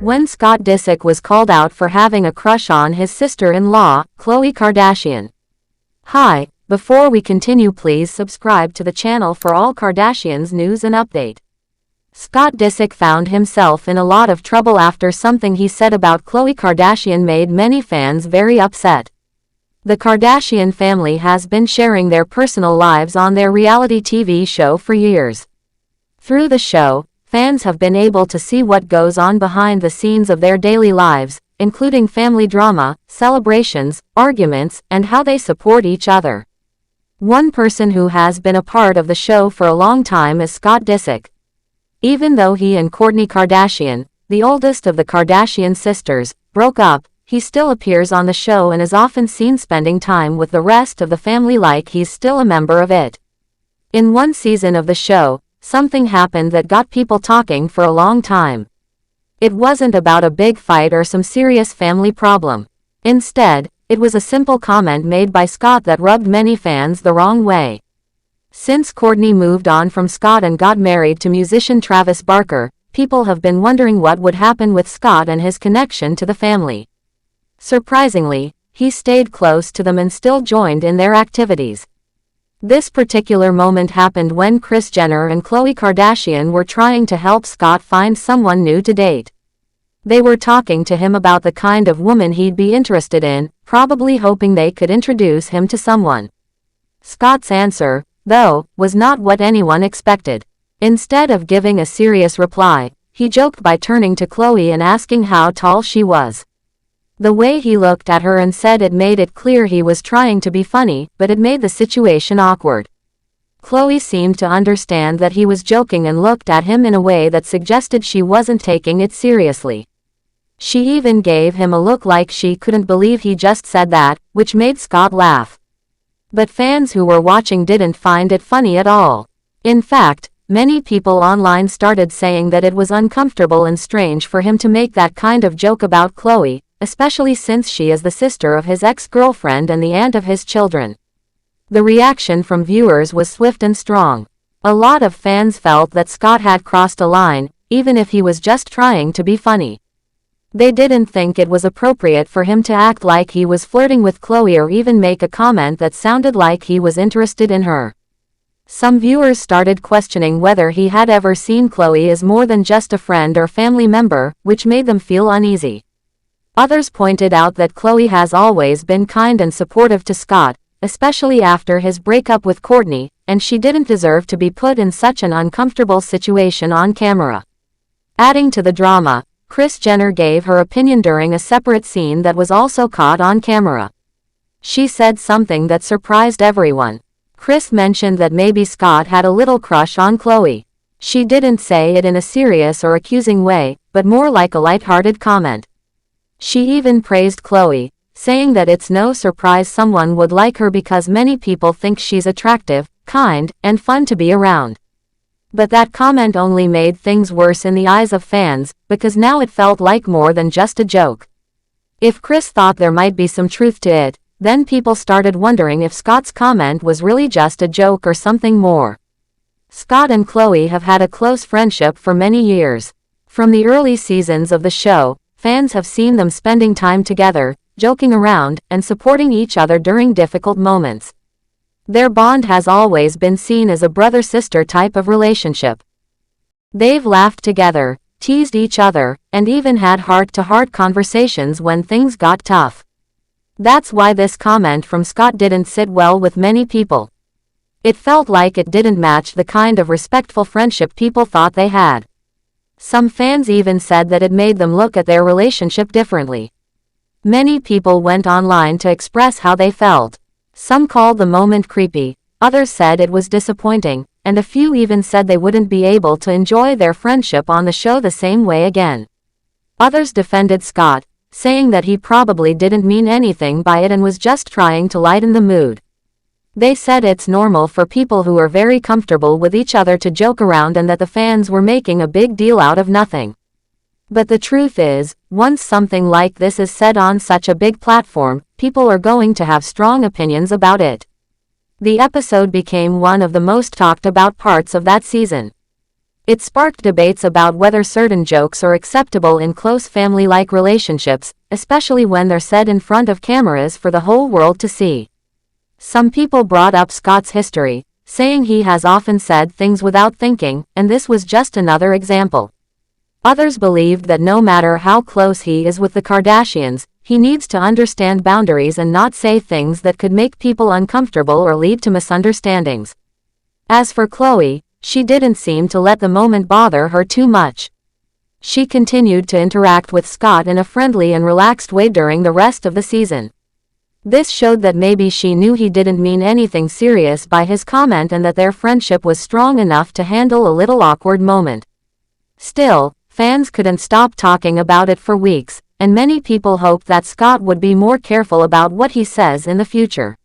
when Scott Disick was called out for having a crush on his sister-in-law, Khloe Kardashian. Hi, before we continue, please subscribe to the channel for all Kardashians news and update. Scott Disick found himself in a lot of trouble after something he said about Khloe Kardashian made many fans very upset. The Kardashian family has been sharing their personal lives on their reality TV show for years. Through the show, fans have been able to see what goes on behind the scenes of their daily lives, including family drama, celebrations, arguments, and how they support each other. One person who has been a part of the show for a long time is Scott Disick. Even though he and Kourtney Kardashian, the oldest of the Kardashian sisters, broke up, he still appears on the show and is often seen spending time with the rest of the family like he's still a member of it. In one season of the show, something happened that got people talking for a long time. It wasn't about a big fight or some serious family problem. Instead, it was a simple comment made by Scott that rubbed many fans the wrong way. Since Kourtney moved on from Scott and got married to musician Travis Barker, people have been wondering what would happen with Scott and his connection to the family. Surprisingly, he stayed close to them and still joined in their activities. This particular moment happened when Kris Jenner and Khloe Kardashian were trying to help Scott find someone new to date. They were talking to him about the kind of woman he'd be interested in, probably hoping they could introduce him to someone. Scott's answer, though, was not what anyone expected. Instead of giving a serious reply, he joked by turning to Khloe and asking how tall she was. The way he looked at her and said it made it clear he was trying to be funny, but it made the situation awkward. Khloe seemed to understand that he was joking and looked at him in a way that suggested she wasn't taking it seriously. She even gave him a look like she couldn't believe he just said that, which made Scott laugh. But fans who were watching didn't find it funny at all. In fact, many people online started saying that it was uncomfortable and strange for him to make that kind of joke about Khloe, especially since she is the sister of his ex-girlfriend and the aunt of his children. The reaction from viewers was swift and strong. A lot of fans felt that Scott had crossed a line, even if he was just trying to be funny. They didn't think it was appropriate for him to act like he was flirting with Khloe or even make a comment that sounded like he was interested in her. Some viewers started questioning whether he had ever seen Khloe as more than just a friend or family member, which made them feel uneasy. Others pointed out that Khloe has always been kind and supportive to Scott, especially after his breakup with Kourtney, and she didn't deserve to be put in such an uncomfortable situation on camera. Adding to the drama, Kris Jenner gave her opinion during a separate scene that was also caught on camera. She said something that surprised everyone. Kris mentioned that maybe Scott had a little crush on Khloe. She didn't say it in a serious or accusing way, but more like a lighthearted comment. She even praised Khloe, saying that it's no surprise someone would like her because many people think she's attractive, kind, and fun to be around. But that comment only made things worse in the eyes of fans, because now it felt like more than just a joke. If Kris thought there might be some truth to it, then people started wondering if Scott's comment was really just a joke or something more. Scott and Khloe have had a close friendship for many years. From the early seasons of the show, fans have seen them spending time together, joking around, and supporting each other during difficult moments. Their bond has always been seen as a brother-sister type of relationship. They've laughed together, teased each other, and even had heart-to-heart conversations when things got tough. That's why this comment from Scott didn't sit well with many people. It felt like it didn't match the kind of respectful friendship people thought they had. Some fans even said that it made them look at their relationship differently. Many people went online to express how they felt. Some called the moment creepy, others said it was disappointing, and a few even said they wouldn't be able to enjoy their friendship on the show the same way again. Others defended Scott, saying that he probably didn't mean anything by it and was just trying to lighten the mood. They said it's normal for people who are very comfortable with each other to joke around and that the fans were making a big deal out of nothing. But the truth is, once something like this is said on such a big platform, people are going to have strong opinions about it. The episode became one of the most talked about parts of that season. It sparked debates about whether certain jokes are acceptable in close family-like relationships, especially when they're said in front of cameras for the whole world to see. Some people brought up Scott's history, saying he has often said things without thinking, and this was just another example. Others believed that no matter how close he is with the Kardashians, he needs to understand boundaries and not say things that could make people uncomfortable or lead to misunderstandings. As for Khloe, she didn't seem to let the moment bother her too much. She continued to interact with Scott in a friendly and relaxed way during the rest of the season. This showed that maybe she knew he didn't mean anything serious by his comment and that their friendship was strong enough to handle a little awkward moment. Still, fans couldn't stop talking about it for weeks, and many people hoped that Scott would be more careful about what he says in the future.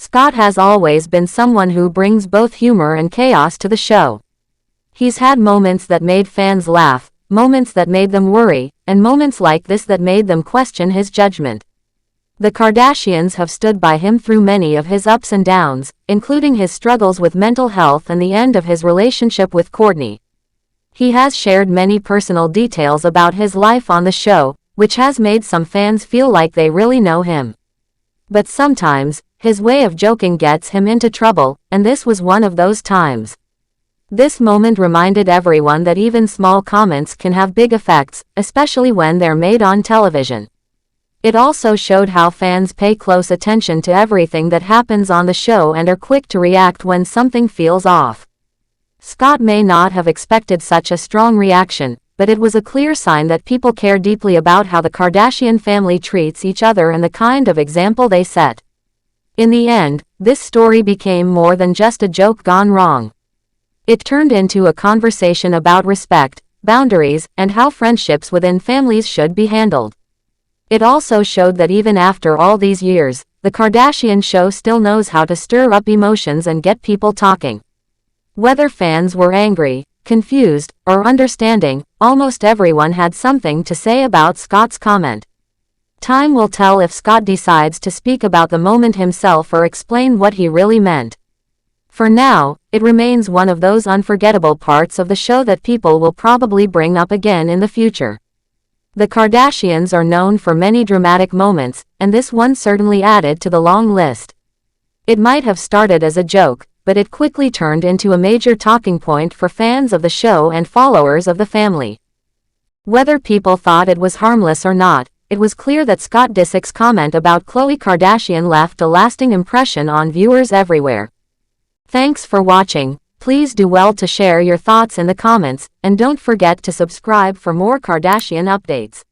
Scott has always been someone who brings both humor and chaos to the show. He's had moments that made fans laugh, moments that made them worry, and moments like this that made them question his judgment. The Kardashians have stood by him through many of his ups and downs, including his struggles with mental health and the end of his relationship with Kourtney. He has shared many personal details about his life on the show, which has made some fans feel like they really know him. But sometimes, his way of joking gets him into trouble, and this was one of those times. This moment reminded everyone that even small comments can have big effects, especially when they're made on television. It also showed how fans pay close attention to everything that happens on the show and are quick to react when something feels off. Scott may not have expected such a strong reaction, but it was a clear sign that people care deeply about how the Kardashian family treats each other and the kind of example they set. In the end, this story became more than just a joke gone wrong. It turned into a conversation about respect, boundaries, and how friendships within families should be handled. It also showed that even after all these years, the Kardashian show still knows how to stir up emotions and get people talking. Whether fans were angry, confused, or understanding, almost everyone had something to say about Scott's comment. Time will tell if Scott decides to speak about the moment himself or explain what he really meant. For now, it remains one of those unforgettable parts of the show that people will probably bring up again in the future. The Kardashians are known for many dramatic moments, and this one certainly added to the long list. It might have started as a joke, but it quickly turned into a major talking point for fans of the show and followers of the family. Whether people thought it was harmless or not, it was clear that Scott Disick's comment about Khloe Kardashian left a lasting impression on viewers everywhere. Thanks for watching. Please do well to share your thoughts in the comments, and don't forget to subscribe for more Kardashian updates.